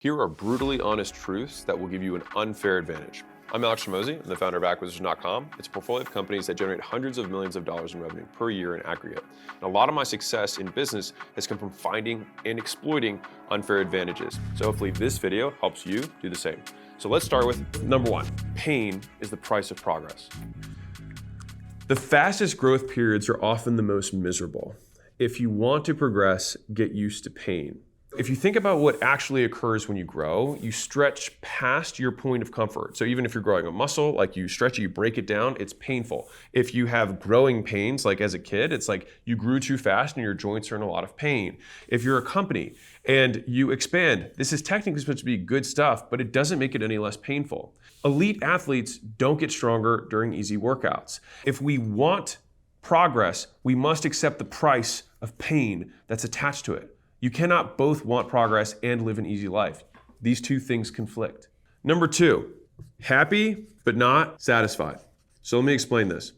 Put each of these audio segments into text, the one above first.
Here are brutally honest truths that will give you an unfair advantage. I'm Alex Tramosi. I'm the founder of Acquisition.com. It's a portfolio of companies that generate hundreds of millions of dollars in revenue per year in aggregate. And a lot of my success in business has come from finding and exploiting unfair advantages. So hopefully this video helps you do the same. So let's start with number one. Pain is the price of progress. The fastest growth periods are often the most miserable. If you want to progress, get used to pain. If you think about what actually occurs when you grow, you stretch past your point of comfort. So even if you're growing a muscle, like you stretch it, you break it down, it's painful. If you have growing pains, like as a kid, it's like you grew too fast and your joints are in a lot of pain. If you're a company and you expand, this is technically supposed to be good stuff, but it doesn't make it any less painful. Elite athletes don't get stronger during easy workouts. If we want progress, we must accept the price of pain that's attached to it. You cannot both want progress and live an easy life. These two things conflict. Number two, happy but not satisfied. So let me explain this.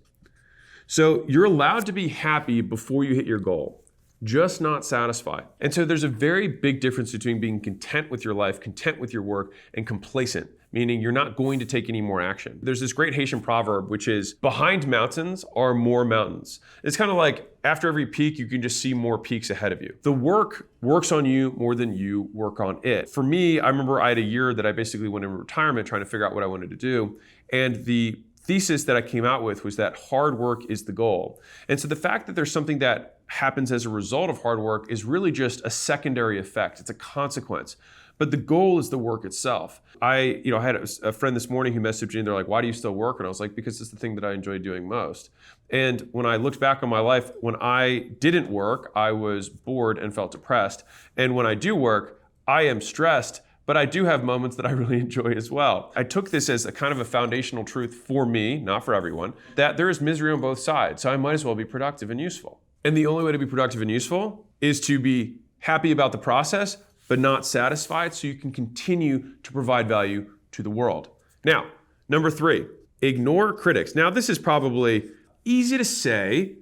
So you're allowed to be happy before you hit your goal, just not satisfied. And so there's a very big difference between being content with your life, content with your work, and complacent, meaning you're not going to take any more action. There's this great Haitian proverb, which is, behind mountains are more mountains. It's kind of like after every peak, you can just see more peaks ahead of you. The work works on you more than you work on it. For me, I remember I had a year that I basically went in retirement trying to figure out what I wanted to do. And the thesis that I came out with was that hard work is the goal. And so the fact that there's something that happens as a result of hard work is really just a secondary effect. It's a consequence. But the goal is the work itself. I had a friend this morning who messaged me and they're like, why do you still work? And I was like, because it's the thing that I enjoy doing most. And when I looked back on my life, when I didn't work, I was bored and felt depressed. And when I do work, I am stressed, but I do have moments that I really enjoy as well. I took this as a kind of a foundational truth for me, not for everyone, that there is misery on both sides. So I might as well be productive and useful. And the only way to be productive and useful is to be happy about the process, but not satisfied, so you can continue to provide value to the world. Now, number three, ignore critics. Now, this is probably easy to say,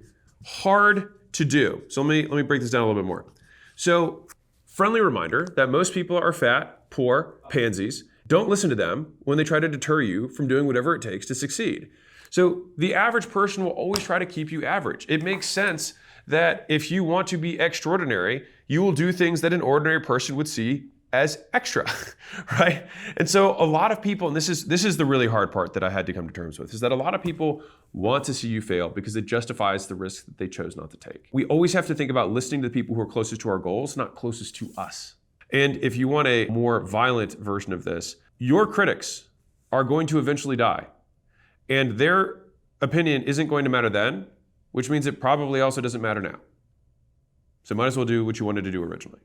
hard to do. So let me break this down a little bit more. So, friendly reminder that most people are fat, poor, pansies. Don't listen to them when they try to deter you from doing whatever it takes to succeed. So the average person will always try to keep you average. It makes sense that if you want to be extraordinary, you will do things that an ordinary person would see as extra, right? And so a lot of people, and this is the really hard part that I had to come to terms with, is that a lot of people want to see you fail because it justifies the risk that they chose not to take. We always have to think about listening to the people who are closest to our goals, not closest to us. And if you want a more violent version of this, your critics are going to eventually die. And their opinion isn't going to matter then, which means it probably also doesn't matter now. So might as well do what you wanted to do originally.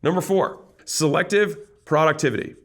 Number four, selective productivity.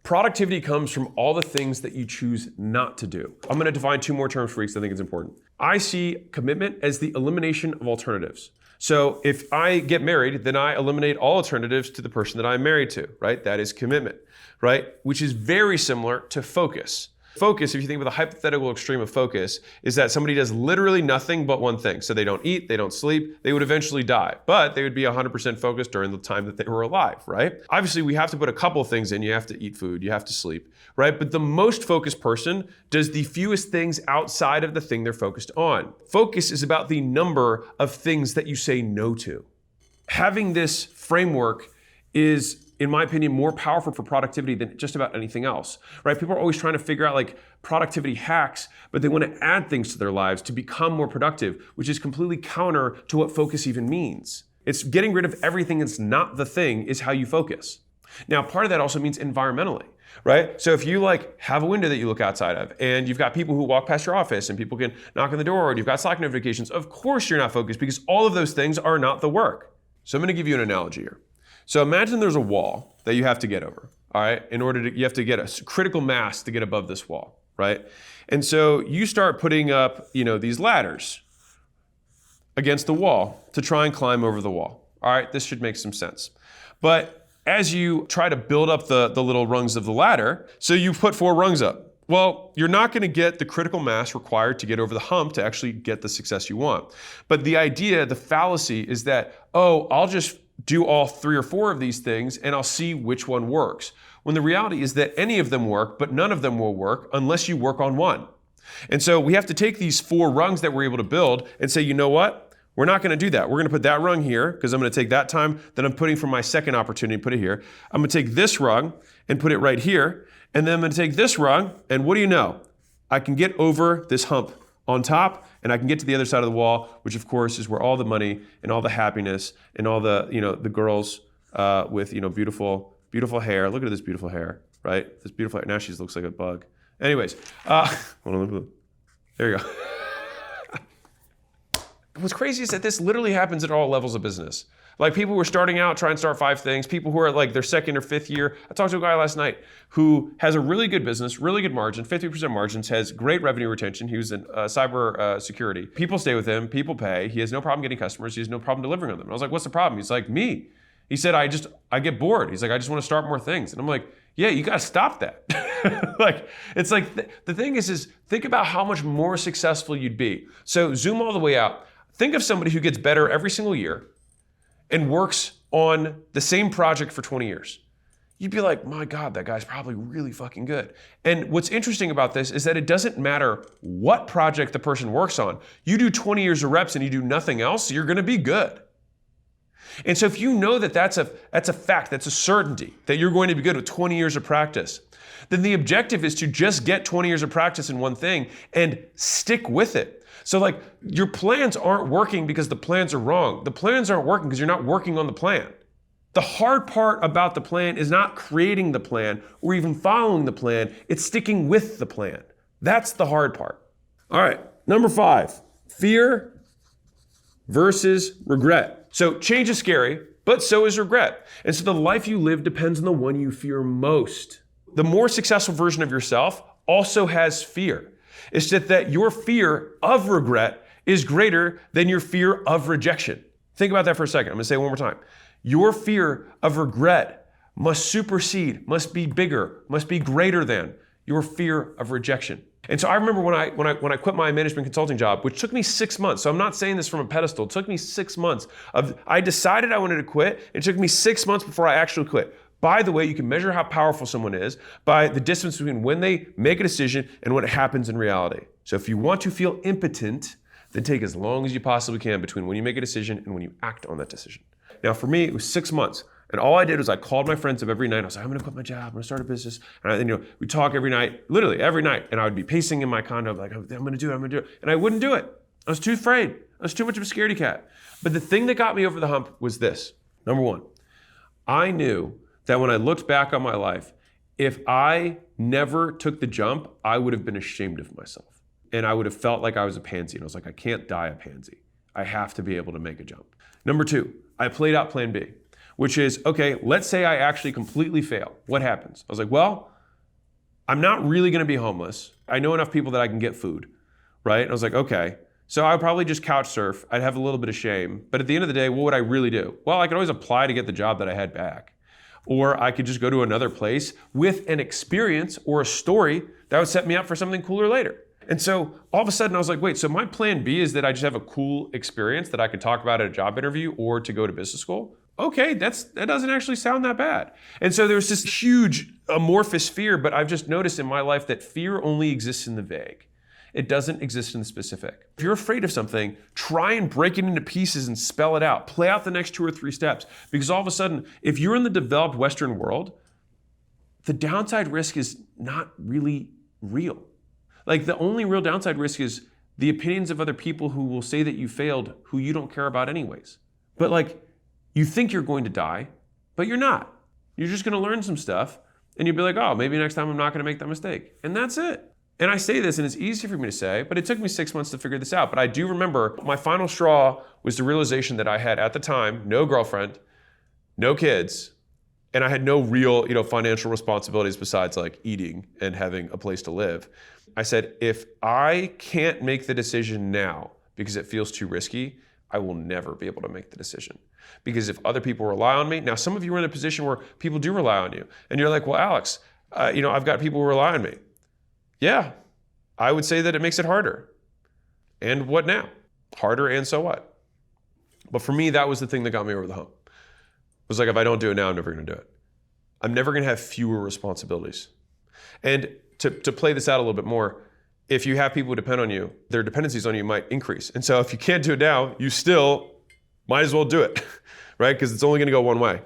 Productivity comes from all the things that you choose not to do. I'm going to define two more terms for you because I think it's important. I see commitment as the elimination of alternatives. So if I get married, then I eliminate all alternatives to the person that I'm married to, right? That is commitment, right? Which is very similar to focus. Focus, if you think about the hypothetical extreme of focus, is that somebody does literally nothing but one thing. So they don't eat, they don't sleep, they would eventually die, but they would be 100% focused during the time that they were alive, right? Obviously, we have to put a couple of things in. You have to eat food, you have to sleep, right? But the most focused person does the fewest things outside of the thing they're focused on. Focus is about the number of things that you say no to. Having this framework is, in my opinion, more powerful for productivity than just about anything else, right? People are always trying to figure out like productivity hacks, but they want to add things to their lives to become more productive, which is completely counter to what focus even means. It's getting rid of everything that's not the thing is how you focus. Now, part of that also means environmentally, right? So if you like have a window that you look outside of and you've got people who walk past your office and people can knock on the door and you've got Slack notifications, of course you're not focused because all of those things are not the work. So I'm going to give you an analogy here. So imagine there's a wall that you have to get over, all right? You have to get a critical mass to get above this wall, right? And so you start putting up, these ladders against the wall to try and climb over the wall. All right, this should make some sense. But as you try to build up the little rungs of the ladder, so you put 4 rungs up. Well, you're not going to get the critical mass required to get over the hump to actually get the success you want. But the idea, the fallacy is that, I'll just do all 3 or 4 of these things and I'll see which one works. When the reality is that any of them work, but none of them will work unless you work on one. And so we have to take these 4 rungs that we're able to build and say, you know what? We're not going to do that. We're going to put that rung here because I'm going to take that time that I'm putting for my second opportunity, put it here. I'm going to take this rung and put it right here. And then I'm going to take this rung, and what do you know? I can get over this hump on top, and I can get to the other side of the wall, which of course is where all the money and all the happiness and all the, the girls with, beautiful, beautiful hair. Look at this beautiful hair, right? This beautiful hair. Now she looks like a bug. Anyways, hold on, there you go. What's crazy is that this literally happens at all levels of business. Like people who are starting out, trying to start 5 things, people who are like their 2nd or 5th year. I talked to a guy last night who has a really good business, really good margin, 50% margins, has great revenue retention. He was in cyber security. People stay with him, people pay. He has no problem getting customers. He has no problem delivering on them. And I was like, what's the problem? He's like, me. He said, I get bored. He's like, I just want to start more things. And I'm like, yeah, you got to stop that. It's like, the thing is think about how much more successful you'd be. So zoom all the way out. Think of somebody who gets better every single year and works on the same project for 20 years. You'd be like, my God, that guy's probably really fucking good. And what's interesting about this is that it doesn't matter what project the person works on. You do 20 years of reps and you do nothing else, you're gonna be good. And so if you know that that's a fact, that's a certainty, that you're going to be good with 20 years of practice, then the objective is to just get 20 years of practice in one thing and stick with it. So like your plans aren't working because the plans are wrong. The plans aren't working because you're not working on the plan. The hard part about the plan is not creating the plan or even following the plan. It's sticking with the plan. That's the hard part. All right, number 5, fear versus regret. So change is scary, but so is regret. And so the life you live depends on the one you fear most. The more successful version of yourself also has fear. It's just that your fear of regret is greater than your fear of rejection. Think about that for a second. I'm going to say it one more time. Your fear of regret must supersede, must be bigger, must be greater than your fear of rejection. And so I remember when I quit my management consulting job, which took me 6 months. So I'm not saying this from a pedestal. It took me 6 months. I decided I wanted to quit. It took me 6 months before I actually quit. By the way, you can measure how powerful someone is by the distance between when they make a decision and when it happens in reality. So if you want to feel impotent, then take as long as you possibly can between when you make a decision and when you act on that decision. Now for me, it was 6 months. And all I did was I called my friends up every night. I was like, I'm gonna quit my job, I'm gonna start a business. And we talk every night, literally every night. And I would be pacing in my condo like, I'm gonna do it. And I wouldn't do it. I was too afraid. I was too much of a scaredy cat. But the thing that got me over the hump was this. Number 1, I knew that when I looked back on my life, if I never took the jump, I would have been ashamed of myself. And I would have felt like I was a pansy. And I was like, I can't die a pansy. I have to be able to make a jump. Number 2, I played out plan B, which is, okay, let's say I actually completely fail. What happens? I was like, well, I'm not really gonna be homeless. I know enough people that I can get food, right? And I was like, okay. So I would probably just couch surf. I'd have a little bit of shame. But at the end of the day, what would I really do? Well, I could always apply to get the job that I had back. Or I could just go to another place with an experience or a story that would set me up for something cooler later. And so all of a sudden I was like, wait, so my plan B is that I just have a cool experience that I could talk about at a job interview or to go to business school? Okay, that doesn't actually sound that bad. And so there's this huge amorphous fear, but I've just noticed in my life that fear only exists in the vague. It doesn't exist in the specific. If you're afraid of something, try and break it into pieces and spell it out. Play out the next 2 or 3 steps. Because all of a sudden, if you're in the developed Western world, the downside risk is not really real. Like the only real downside risk is the opinions of other people who will say that you failed, who you don't care about anyways. But like, you think you're going to die, but you're not. You're just gonna learn some stuff and you'll be like, oh, maybe next time I'm not gonna make that mistake. And that's it. And I say this, and it's easy for me to say, but it took me 6 months to figure this out. But I do remember my final straw was the realization that I had at the time, no girlfriend, no kids, and I had no real, financial responsibilities besides like eating and having a place to live. I said, if I can't make the decision now because it feels too risky, I will never be able to make the decision. Because if other people rely on me, now some of you are in a position where people do rely on you, and you're like, well, Alex, I've got people who rely on me. Yeah, I would say that it makes it harder. And what now? Harder and so what? But for me, that was the thing that got me over the hump. was like, if I don't do it now, I'm never gonna do it. I'm never gonna have fewer responsibilities. And to play this out a little bit more, if you have people who depend on you, their dependencies on you might increase. And so if you can't do it now, you still might as well do it, right? Because it's only gonna go one way.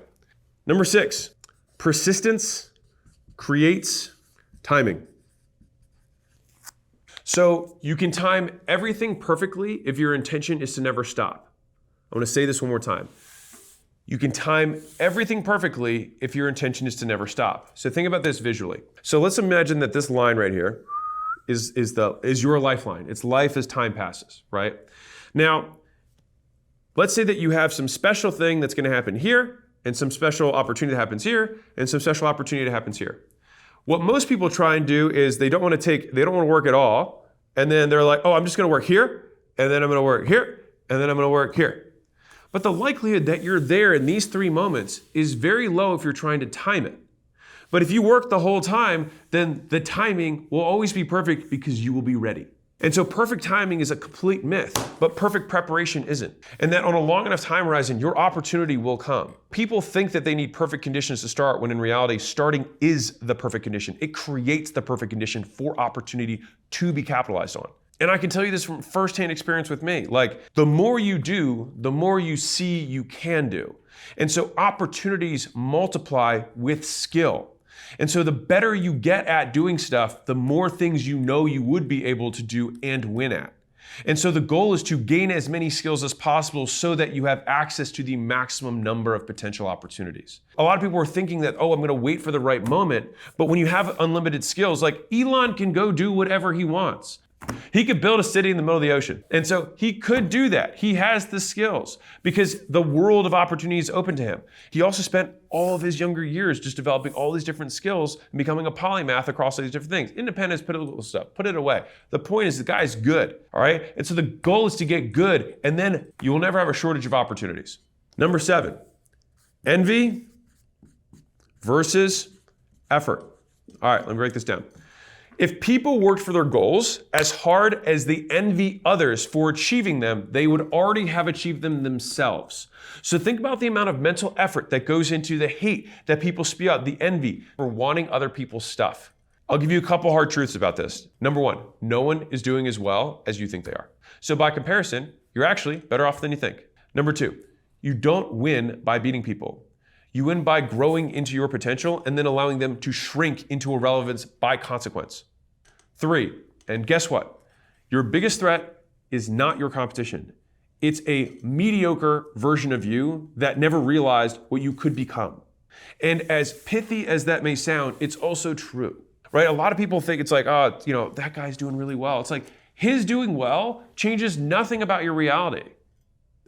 Number 6, persistence creates timing. So you can time everything perfectly if your intention is to never stop. I want to say this one more time. You can time everything perfectly if your intention is to never stop. So think about this visually. So let's imagine that this line right here is your lifeline. It's life as time passes, right? Now, let's say that you have some special thing that's going to happen here, and some special opportunity that happens here, and some special opportunity that happens here. What most people try and do is they don't want to work at all, and then they're like, oh, I'm just going to work here, and then I'm going to work here, and then I'm going to work here. But the likelihood that you're there in these 3 moments is very low if you're trying to time it. But if you work the whole time, then the timing will always be perfect because you will be ready. And so perfect timing is a complete myth, but perfect preparation isn't. And that on a long enough time horizon, your opportunity will come. People think that they need perfect conditions to start when in reality, starting is the perfect condition. It creates the perfect condition for opportunity to be capitalized on. And I can tell you this from firsthand experience with me. Like, the more you do, the more you see you can do. And so opportunities multiply with skill. And so the better you get at doing stuff, the more things you know you would be able to do and win at. And so the goal is to gain as many skills as possible so that you have access to the maximum number of potential opportunities. A lot of people are thinking that, oh, I'm gonna wait for the right moment. But when you have unlimited skills, like Elon can go do whatever he wants. He could build a city in the middle of the ocean. And so he could do that. He has the skills because the world of opportunity is open to him. He also spent all of his younger years just developing all these different skills and becoming a polymath across all these different things. Independence, political stuff, put it away. The point is the guy's good, all right? And so the goal is to get good, and then you will never have a shortage of opportunities. Number 7, envy versus effort. All right, let me break this down. If people worked for their goals as hard as they envy others for achieving them, they would already have achieved them themselves. So think about the amount of mental effort that goes into the hate that people spew out, the envy for wanting other people's stuff. I'll give you a couple hard truths about this. Number 1, no one is doing as well as you think they are. So by comparison, you're actually better off than you think. Number 2, you don't win by beating people. You win by growing into your potential and then allowing them to shrink into irrelevance by consequence. 3, and guess what? Your biggest threat is not your competition. It's a mediocre version of you that never realized what you could become. And as pithy as that may sound, it's also true, right? A lot of people think it's like, oh, that guy's doing really well. It's like, his doing well changes nothing about your reality.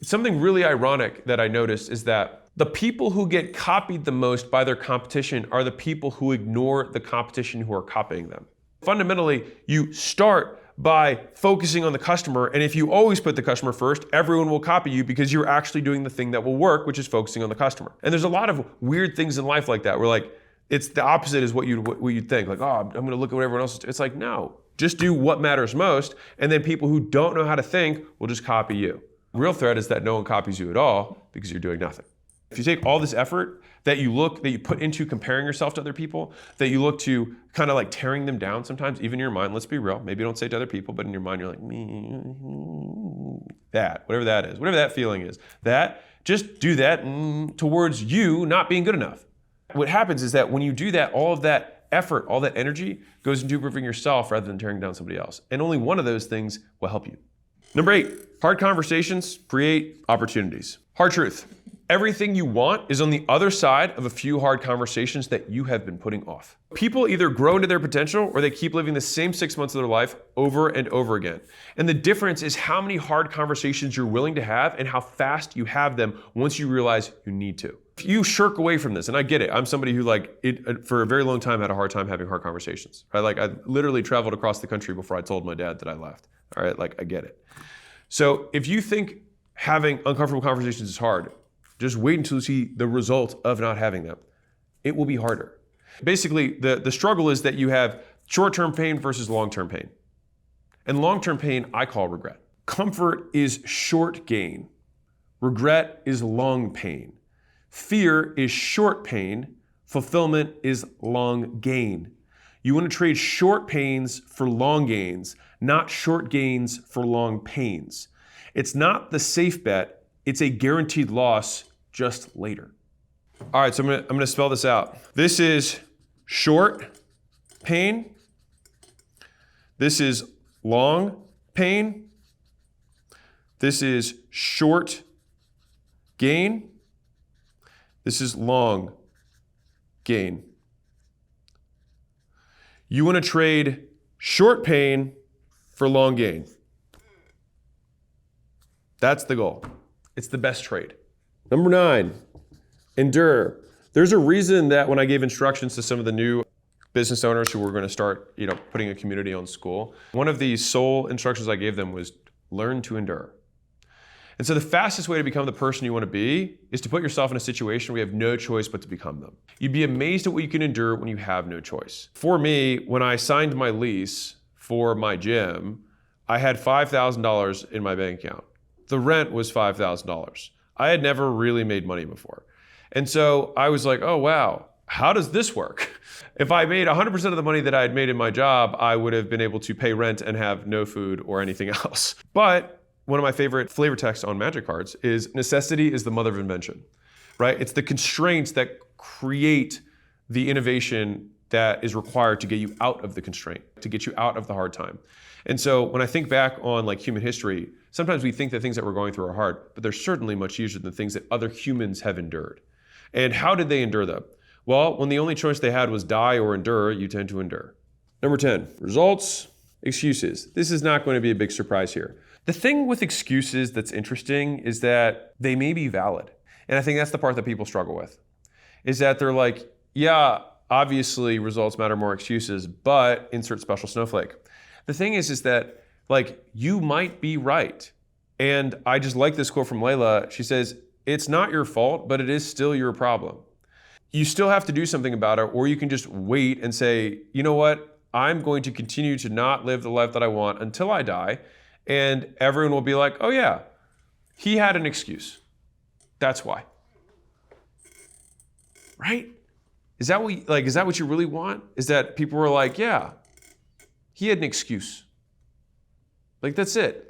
Something really ironic that I noticed is that the people who get copied the most by their competition are the people who ignore the competition who are copying them. Fundamentally, you start by focusing on the customer, and if you always put the customer first, everyone will copy you because you're actually doing the thing that will work, which is focusing on the customer. And there's a lot of weird things in life like that, where like it's the opposite is what you'd think. Like, oh, I'm going to look at what everyone else is doing. It's like, no, just do what matters most, and then people who don't know how to think will just copy you. The real threat is that no one copies you at all because you're doing nothing. If you take all this effort that you put into comparing yourself to other people, that you look to kind of like tearing them down sometimes, even in your mind, let's be real, maybe you don't say it to other people, but in your mind you're like, whatever that is, whatever that feeling is, just do that towards you not being good enough. What happens is that when you do that, all of that effort, all that energy goes into improving yourself rather than tearing down somebody else. And only one of those things will help you. Number 8, hard conversations create opportunities. Hard truth. Everything you want is on the other side of a few hard conversations that you have been putting off. People either grow into their potential or they keep living the same 6 months of their life over and over again. And the difference is how many hard conversations you're willing to have and how fast you have them once you realize you need to. If you shirk away from this, and I get it, I'm somebody who for a very long time had a hard time having hard conversations. Right? I literally traveled across the country before I told my dad that I left. All right, I get it. So if you think having uncomfortable conversations is hard, just wait until you see the result of not having them. It will be harder. Basically, the struggle is that you have short-term pain versus long-term pain. And long-term pain, I call regret. Comfort is short gain. Regret is long pain. Fear is short pain. Fulfillment is long gain. You want to trade short pains for long gains, not short gains for long pains. It's not the safe bet, it's a guaranteed loss just later. All right, so I'm gonna spell this out. This is short pain. This is long pain. This is short gain. This is long gain. You want to trade short pain for long gain. That's the goal. It's the best trade. Number 9, endure. There's a reason that when I gave instructions to some of the new business owners who were going to start, putting a community on school, one of the sole instructions I gave them was learn to endure. And so the fastest way to become the person you want to be is to put yourself in a situation where you have no choice but to become them. You'd be amazed at what you can endure when you have no choice. For me, when I signed my lease for my gym, I had $5,000 in my bank account. The rent was $5,000. I had never really made money before. And so I was like, oh wow, how does this work? If I made 100% of the money that I had made in my job, I would have been able to pay rent and have no food or anything else. But one of my favorite flavor texts on Magic cards is necessity is the mother of invention, right? It's the constraints that create the innovation that is required to get you out of the constraint, to get you out of the hard time. And so when I think back on human history, sometimes we think that things that we're going through are hard, but they're certainly much easier than things that other humans have endured. And how did they endure them? Well, when the only choice they had was die or endure, you tend to endure. Number 10, results, excuses. This is not going to be a big surprise here. The thing with excuses that's interesting is that they may be valid. And I think that's the part that people struggle with, is that they're like, yeah, obviously results matter more excuses, but insert special snowflake. The thing is that you might be right. And I just like this quote from Layla. She says, it's not your fault, but it is still your problem. You still have to do something about it, or you can just wait and say, you know what? I'm going to continue to not live the life that I want until I die. And everyone will be like, oh yeah, he had an excuse. That's why. Right? Is that what you really want? Is that people were like, yeah, he had an excuse. That's it.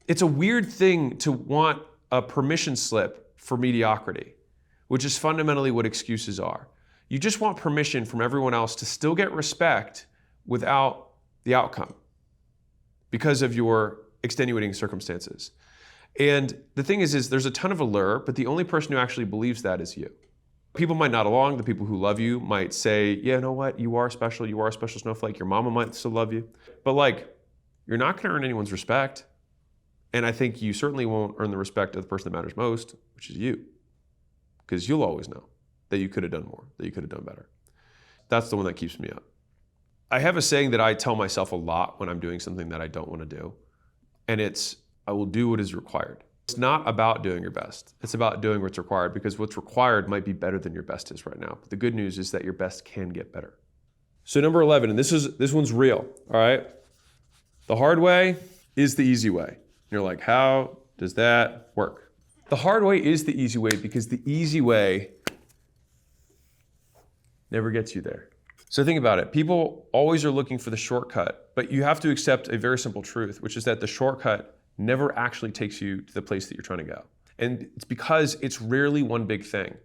It's a weird thing to want a permission slip for mediocrity, which is fundamentally what excuses are. You just want permission from everyone else to still get respect without the outcome, because of your extenuating circumstances. And the thing is there's a ton of allure, but the only person who actually believes that is you. People might nod along. The people who love you might say, yeah, you know what? You are special snowflake. Your mama might still love you. But you're not gonna earn anyone's respect. And I think you certainly won't earn the respect of the person that matters most, which is you. Because you'll always know that you could have done more, that you could have done better. That's the one that keeps me up. I have a saying that I tell myself a lot when I'm doing something that I don't want to do. And it's, I will do what is required. It's not about doing your best. It's about doing what's required, because what's required might be better than your best is right now. But the good news is that your best can get better. So number 11, and this one's real, all right? The hard way is the easy way. And you're like, how does that work? The hard way is the easy way because the easy way never gets you there. So think about it. People always are looking for the shortcut, but you have to accept a very simple truth, which is that the shortcut never actually takes you to the place that you're trying to go. And it's because it's rarely one big thing.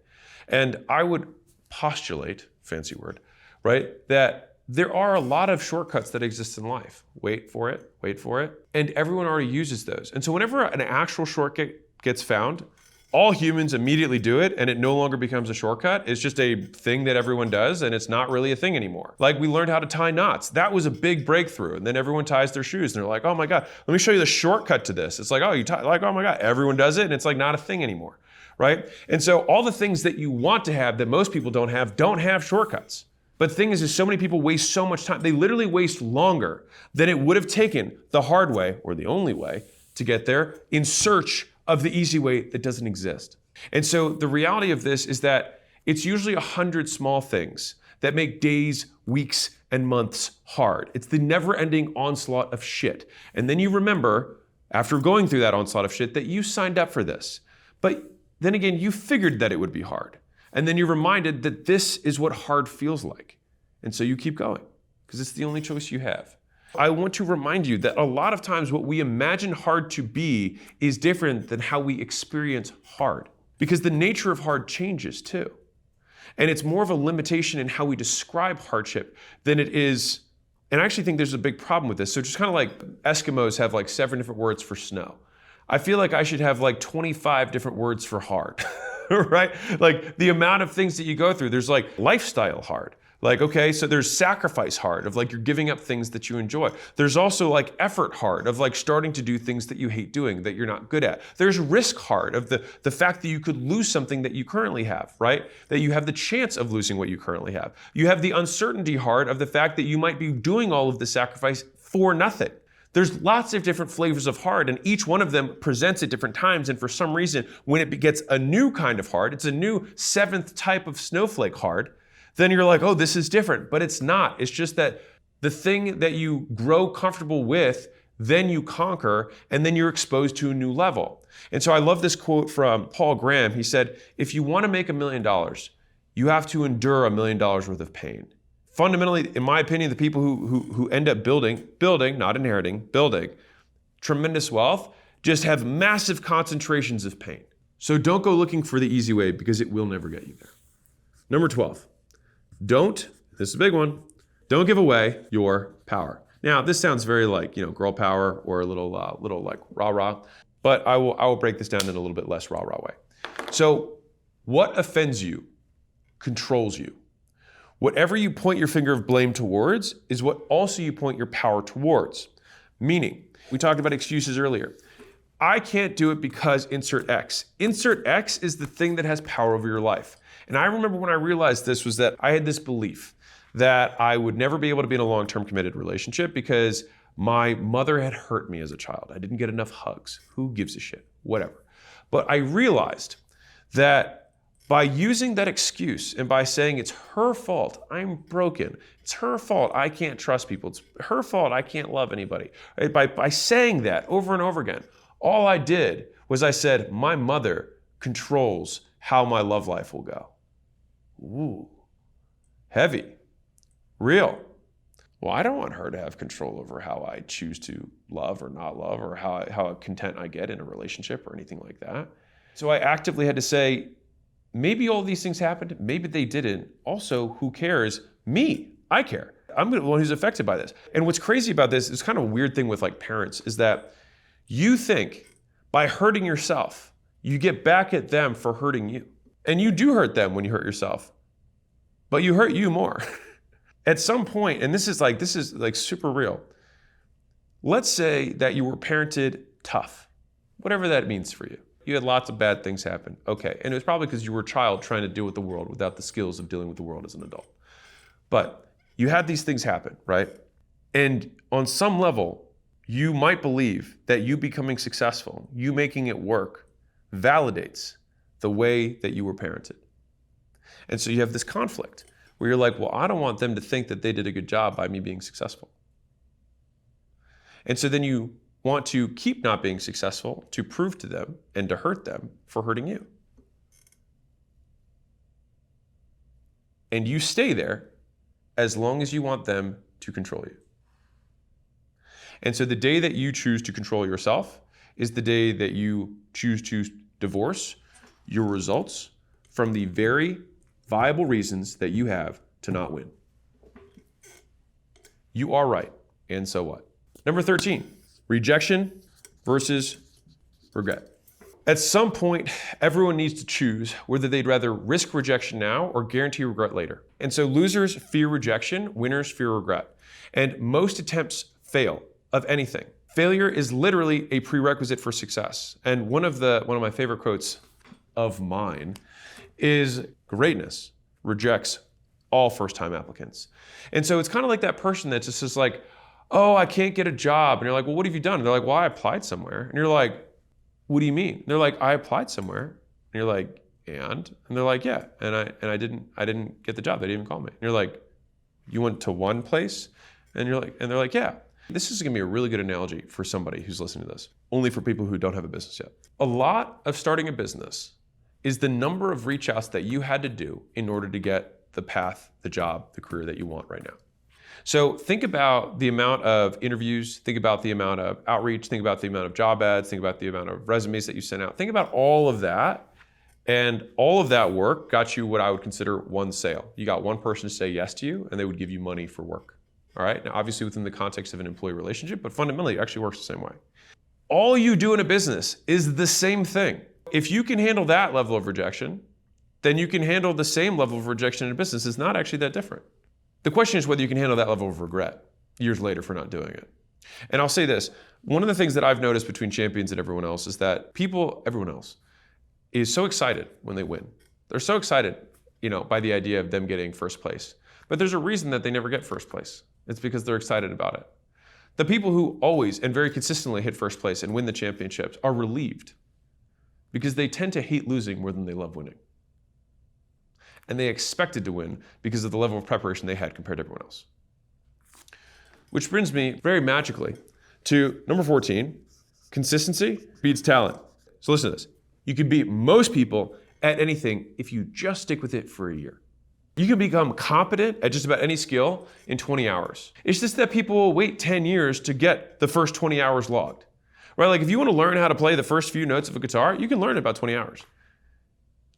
And I would postulate, fancy word, right, that there are a lot of shortcuts that exist in life. Wait for it. And everyone already uses those. And so whenever an actual shortcut gets found, all humans immediately do it, and it no longer becomes a shortcut. It's just a thing that everyone does, and it's not really a thing anymore. We learned how to tie knots. That was a big breakthrough. And then everyone ties their shoes, and they're like, oh my God, let me show you the shortcut to this. It's like, oh, you tie, oh my God, everyone does it, and it's not a thing anymore, right? And so all the things that you want to have that most people don't have shortcuts. But the thing is so many people waste so much time. They literally waste longer than it would have taken the hard way, or the only way, to get there in search of the easy way that doesn't exist. And so the reality of this is that it's usually 100 small things that make days, weeks, and months hard. It's the never-ending onslaught of shit. And then you remember, after going through that onslaught of shit, that you signed up for this. But then again, you figured that it would be hard. And then you're reminded that this is what hard feels like. And so you keep going because it's the only choice you have. I want to remind you that a lot of times what we imagine hard to be is different than how we experience hard, because the nature of hard changes too. And it's more of a limitation in how we describe hardship than it is, and I actually think there's a big problem with this. So just kind of like Eskimos have like 7 different words for snow. I feel like I should have like 25 different words for hard, right? Like the amount of things that you go through, there's like lifestyle hard. Like, okay, so there's sacrifice hard of like you're giving up things that you enjoy. There's also like effort hard of like starting to do things that you hate doing, that you're not good at. There's risk hard of the fact that you could lose something that you currently have, right? That you have the chance of losing what you currently have. You have the uncertainty hard of the fact that you might be doing all of the sacrifice for nothing. There's lots of different flavors of hard, and each one of them presents at different times. And for some reason, when it gets a new kind of hard, it's a new 7th type of snowflake hard, then you're like, oh, this is different. But it's not. It's just that the thing that you grow comfortable with, then you conquer, and then you're exposed to a new level. And so I love this quote from Paul Graham. He said, if you want to make $1 million, you have to endure $1 million worth of pain. Fundamentally, in my opinion, the people who end up building, not inheriting, building tremendous wealth just have massive concentrations of pain. So don't go looking for the easy way because it will never get you there. Number 12. This is a big one, don't give away your power. Now, this sounds very like, girl power or a little like rah-rah, but I will break this down in a little bit less rah-rah way. So what offends you controls you. Whatever you point your finger of blame towards is what also you point your power towards. Meaning, we talked about excuses earlier. I can't do it because insert X. Insert X is the thing that has power over your life. And I remember when I realized this was that I had this belief that I would never be able to be in a long-term committed relationship because my mother had hurt me as a child. I didn't get enough hugs. Who gives a shit? Whatever. But I realized that by using that excuse and by saying it's her fault, I'm broken. It's her fault, I can't trust people. It's her fault, I can't love anybody. Right? By saying that over and over again, all I did was I said, my mother controls how my love life will go. Ooh, heavy, real. Well, I don't want her to have control over how I choose to love or not love or how content I get in a relationship or anything like that. So I actively had to say, maybe all these things happened, maybe they didn't. Also, who cares? Me, I care. I'm the one who's affected by this. And what's crazy about this is kind of a weird thing with like parents is that you think by hurting yourself, you get back at them for hurting you. And you do hurt them when you hurt yourself, but you hurt you more. At some point, and this is like super real. Let's say that you were parented tough, whatever that means for you. You had lots of bad things happen. Okay, and it was probably because you were a child trying to deal with the world without the skills of dealing with the world as an adult. But you had these things happen, right? And on some level, you might believe that you becoming successful, you making it work, validates the way that you were parented. And so you have this conflict where you're like, well, I don't want them to think that they did a good job by me being successful. And so then you want to keep not being successful to prove to them and to hurt them for hurting you. And you stay there as long as you want them to control you. And so the day that you choose to control yourself is the day that you choose to divorce your results from the very viable reasons that you have to not win. You are right, and so what? Number 13, rejection versus regret. At some point, everyone needs to choose whether they'd rather risk rejection now or guarantee regret later. And so losers fear rejection, winners fear regret. And most attempts fail of anything. Failure is literally a prerequisite for success. And one of my favorite quotes of mine is greatness rejects all first-time applicants. And so it's kind of like that person that just is like, oh, I can't get a job. And you're like, well, what have you done? And they're like, well, I applied somewhere. And you're like, what do you mean? And they're like, I applied somewhere. And you're like, and they're like, yeah, and I didn't get the job. They didn't even call me. And you're like, you went to one place? And they're like, yeah. This is gonna be a really good analogy for somebody who's listening to this, only for people who don't have a business yet. A lot of starting a business is the number of reach outs that you had to do in order to get the path, the job, the career that you want right now. So think about the amount of interviews, think about the amount of outreach, think about the amount of job ads, think about the amount of resumes that you sent out. Think about all of that. And all of that work got you what I would consider one sale. You got one person to say yes to you, and they would give you money for work. All right? Now, obviously within the context of an employee relationship, but fundamentally it actually works the same way. All you do in a business is the same thing. If you can handle that level of rejection, then you can handle the same level of rejection in a business. It's not actually that different. The question is whether you can handle that level of regret years later for not doing it. And I'll say this, one of the things that I've noticed between champions and everyone else is that everyone else, is so excited when they win. They're so excited, by the idea of them getting first place. But there's a reason that they never get first place. It's because they're excited about it. The people who always and very consistently hit first place and win the championships are relieved because they tend to hate losing more than they love winning. And they expected to win because of the level of preparation they had compared to everyone else. Which brings me very magically to number 14, consistency beats talent. So listen to this. You can beat most people at anything if you just stick with it for a year. You can become competent at just about any skill in 20 hours. It's just that people will wait 10 years to get the first 20 hours logged. Right? Like if you want to learn how to play the first few notes of a guitar, you can learn in about 20 hours.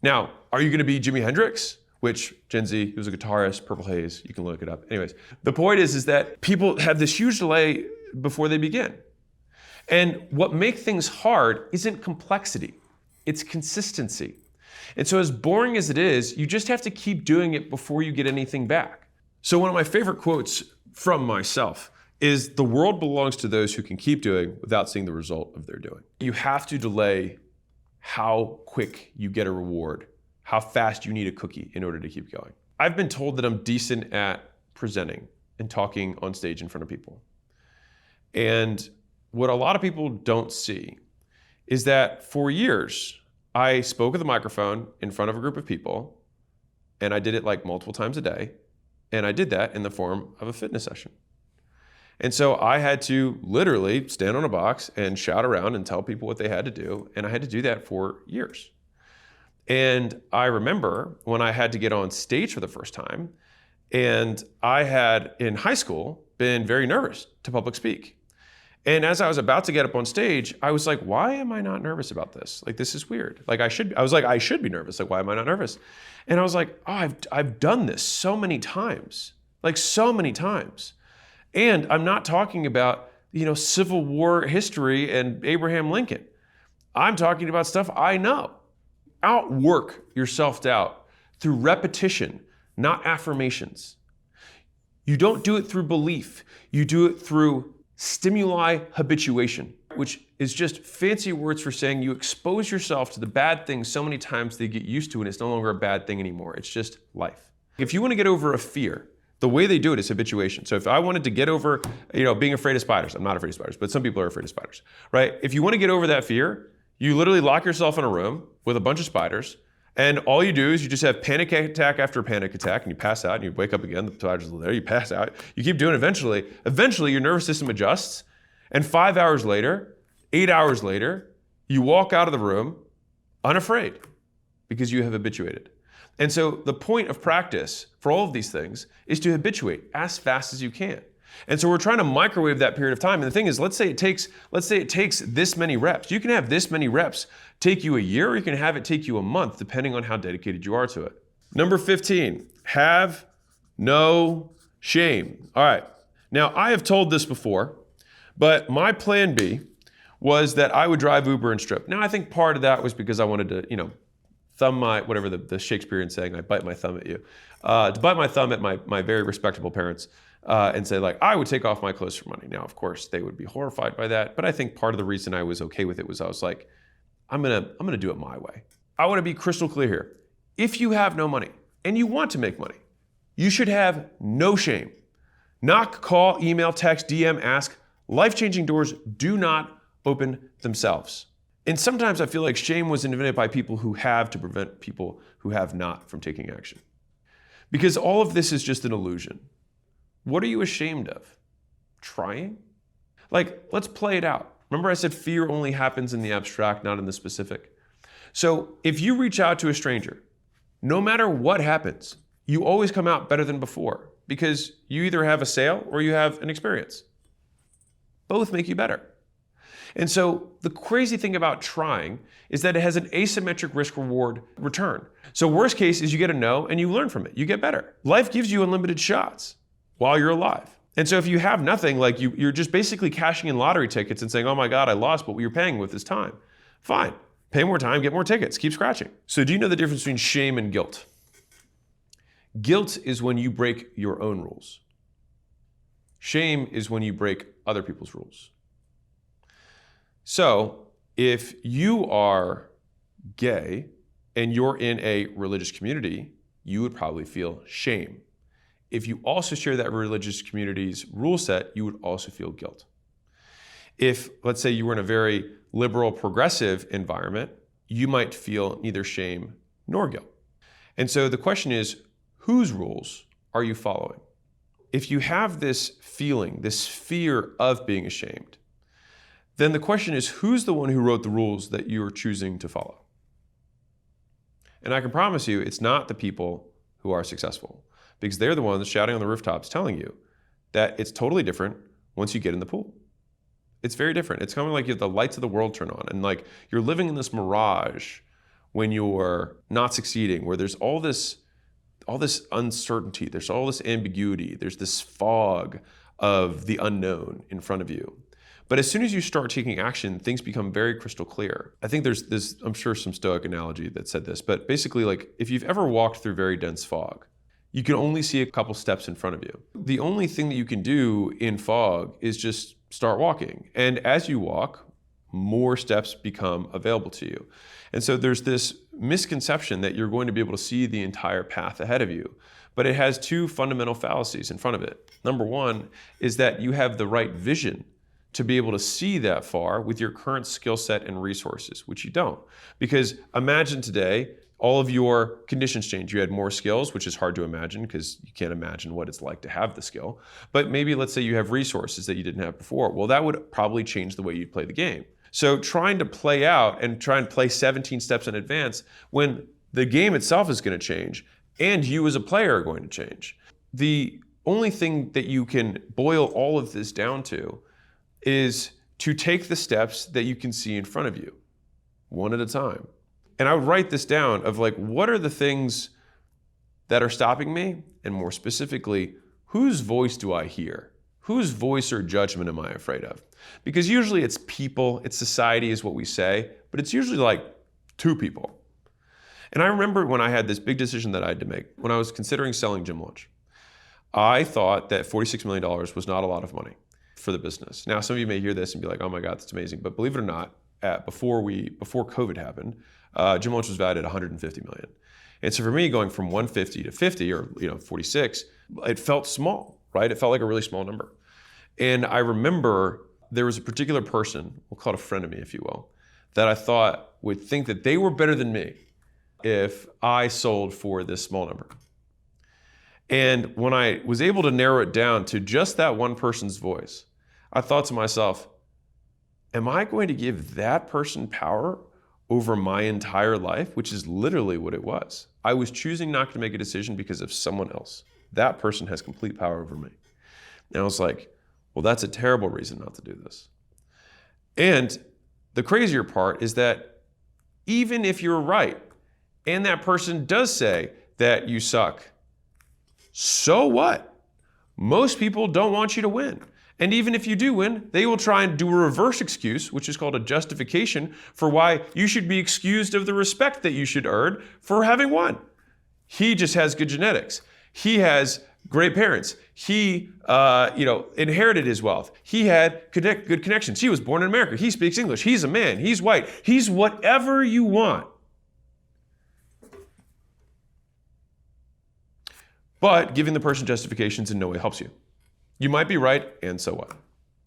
Now, are you going to be Jimi Hendrix? Which Gen Z, he was a guitarist, Purple Haze, you can look it up. Anyways, the point is that people have this huge delay before they begin. And what makes things hard isn't complexity. It's consistency. And so as boring as it is, you just have to keep doing it before you get anything back. So one of my favorite quotes from myself is, the world belongs to those who can keep doing without seeing the result of their doing. You have to delay how quick you get a reward, how fast you need a cookie in order to keep going. I've been told that I'm decent at presenting and talking on stage in front of people. And what a lot of people don't see is that for years, I spoke with a microphone in front of a group of people, and I did it like multiple times a day, and I did that in the form of a fitness session. And so I had to literally stand on a box and shout around and tell people what they had to do, and I had to do that for years. And I remember when I had to get on stage for the first time, and I had, in high school, been very nervous to public speak. And as I was about to get up on stage, I was like, why am I not nervous about this? Like, this is weird. Like, I should be nervous. Like, why am I not nervous? And I was like, oh, I've done this so many times, like so many times. And I'm not talking about, Civil War history and Abraham Lincoln. I'm talking about stuff I know. Outwork your self-doubt through repetition, not affirmations. You don't do it through belief. You do it through stimuli habituation, which is just fancy words for saying you expose yourself to the bad things so many times they get used to it, and it's no longer a bad thing anymore. It's just life. If you want to get over a fear, the way they do it is habituation. So if I wanted to get over, being afraid of spiders, I'm not afraid of spiders, but some people are afraid of spiders, right? If you want to get over that fear, you literally lock yourself in a room with a bunch of spiders, and all you do is you just have panic attack after panic attack, and you pass out, and you wake up again, the spiders are there, you pass out, you keep doing it. Eventually your nervous system adjusts, and 5 hours later, 8 hours later, you walk out of the room unafraid because you have habituated. And so the point of practice for all of these things is to habituate as fast as you can. And so we're trying to microwave that period of time. And the thing is, let's say it takes this many reps. You can have this many reps take you a year, or you can have it take you a month, depending on how dedicated you are to it. Number 15, have no shame. All right. Now, I have told this before, but my plan B was that I would drive Uber and strip. Now, I think part of that was because I wanted to, thumb my, whatever the Shakespearean saying, I bite my thumb at you, to bite my thumb at my very respectable parents. And say, like, I would take off my clothes for money. Now, of course, they would be horrified by that. But I think part of the reason I was okay with it was I was like, I'm gonna do it my way. I want to be crystal clear here. If you have no money and you want to make money, you should have no shame. Knock, call, email, text, DM, ask. Life-changing doors do not open themselves. And sometimes I feel like shame was invented by people who have to prevent people who have not from taking action. Because all of this is just an illusion. What are you ashamed of? Trying? Like, let's play it out. Remember I said fear only happens in the abstract, not in the specific? So if you reach out to a stranger, no matter what happens, you always come out better than before because you either have a sale or you have an experience. Both make you better. And so the crazy thing about trying is that it has an asymmetric risk-reward return. So worst case is you get a no and you learn from it. You get better. Life gives you unlimited shots while you're alive. And so if you have nothing, like you're just basically cashing in lottery tickets and saying, oh my God, I lost, but what you're paying with is time. Fine. Pay more time, get more tickets, keep scratching. So do you know the difference between shame and guilt? Guilt is when you break your own rules. Shame is when you break other people's rules. So if you are gay and you're in a religious community, you would probably feel shame. If you also share that religious community's rule set, you would also feel guilt. If, let's say, you were in a very liberal, progressive environment, you might feel neither shame nor guilt. And so the question is, whose rules are you following? If you have this feeling, this fear of being ashamed, then the question is, who's the one who wrote the rules that you're choosing to follow? And I can promise you, it's not the people who are successful, because they're the ones shouting on the rooftops telling you that it's totally different once you get in the pool. It's very different. It's kind of like the lights of the world turn on, and like you're living in this mirage when you're not succeeding, where there's all this uncertainty, there's all this ambiguity, there's this fog of the unknown in front of you. But as soon as you start taking action, things become very crystal clear. I think there's this, I'm sure some Stoic analogy that said this, but basically like if you've ever walked through very dense fog, you can only see a couple steps in front of you. The only thing that you can do in fog is just start walking. And as you walk, more steps become available to you. And so there's this misconception that you're going to be able to see the entire path ahead of you. But it has two fundamental fallacies in front of it. Number one is that you have the right vision to be able to see that far with your current skill set and resources, which you don't. Because imagine today, all of your conditions change. You had more skills, which is hard to imagine because you can't imagine what it's like to have the skill. But maybe let's say you have resources that you didn't have before. Well, that would probably change the way you'd play the game. So trying to play out and try and play 17 steps in advance when the game itself is going to change and you as a player are going to change. The only thing that you can boil all of this down to is to take the steps that you can see in front of you, one at a time. And I would write this down of like, what are the things that are stopping me? And more specifically, whose voice do I hear? Whose voice or judgment am I afraid of? Because usually it's people, it's society is what we say, but it's usually like two people. And I remember when I had this big decision that I had to make, when I was considering selling Gym Launch, I thought that $46 million was not a lot of money for the business. Now, some of you may hear this and be like, oh my God, that's amazing. But believe it or not, before COVID happened, Gym Launch was valued at $150 million. And so for me, going from 150 to 50 or 46, it felt small, right? It felt like a really small number. And I remember there was a particular person, we'll call it a friend of me, if you will, that I thought would think that they were better than me if I sold for this small number. And when I was able to narrow it down to just that one person's voice, I thought to myself, am I going to give that person power over my entire life? Which is literally what it was. I was choosing not to make a decision because of someone else. That person has complete power over me. And I was like, well, that's a terrible reason not to do this. And the crazier part is that even if you're right, and that person does say that you suck, so what? Most people don't want you to win. And even if you do win, they will try and do a reverse excuse, which is called a justification for why you should be excused of the respect that you should earn for having won. He just has good genetics. He has great parents. He inherited his wealth. He had good connections. He was born in America. He speaks English. He's a man. He's white. He's whatever you want. But giving the person justifications in no way helps you. You might be right, and so what?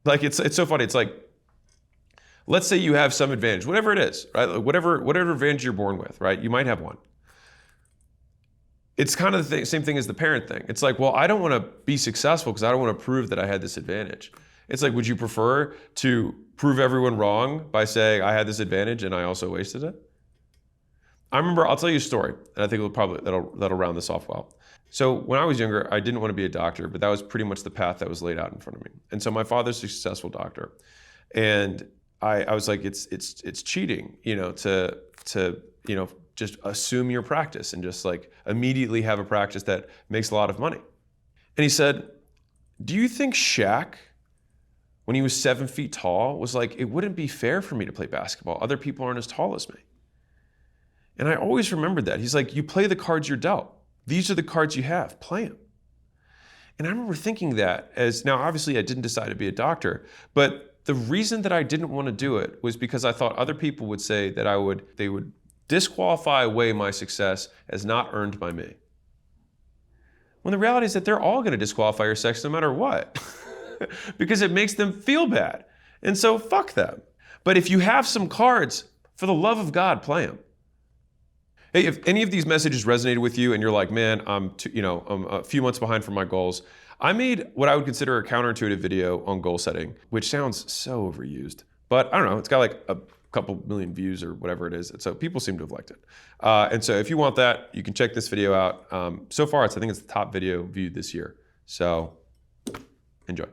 Like it's so funny. It's like, let's say you have some advantage, whatever it is, right? Whatever advantage you're born with, right? You might have one. It's kind of the same thing as the parent thing. It's like, well, I don't want to be successful because I don't want to prove that I had this advantage. It's like, would you prefer to prove everyone wrong by saying I had this advantage and I also wasted it? I remember, I'll tell you a story, and I think that'll round this off well. So when I was younger, I didn't want to be a doctor, but that was pretty much the path that was laid out in front of me. And so my father's a successful doctor, and I was like, it's cheating, to just assume your practice and just like immediately have a practice that makes a lot of money. And he said, do you think Shaq, when he was 7 feet tall, was like, it wouldn't be fair for me to play basketball. Other people aren't as tall as me. And I always remembered that. He's like, you play the cards you're dealt. These are the cards you have, play them. And I remember thinking that now obviously I didn't decide to be a doctor, but the reason that I didn't want to do it was because I thought other people would say that they would disqualify away my success as not earned by me. When the reality is that they're all going to disqualify your success no matter what, because it makes them feel bad. And so fuck them. But if you have some cards, for the love of God, play them. Hey, if any of these messages resonated with you and you're like, man, I'm a few months behind from my goals, I made what I would consider a counterintuitive video on goal setting, which sounds so overused, but I don't know, it's got like a couple million views or whatever it is. So people seem to have liked it. And so if you want that, you can check this video out. So far, I think it's the top video viewed this year. So enjoy.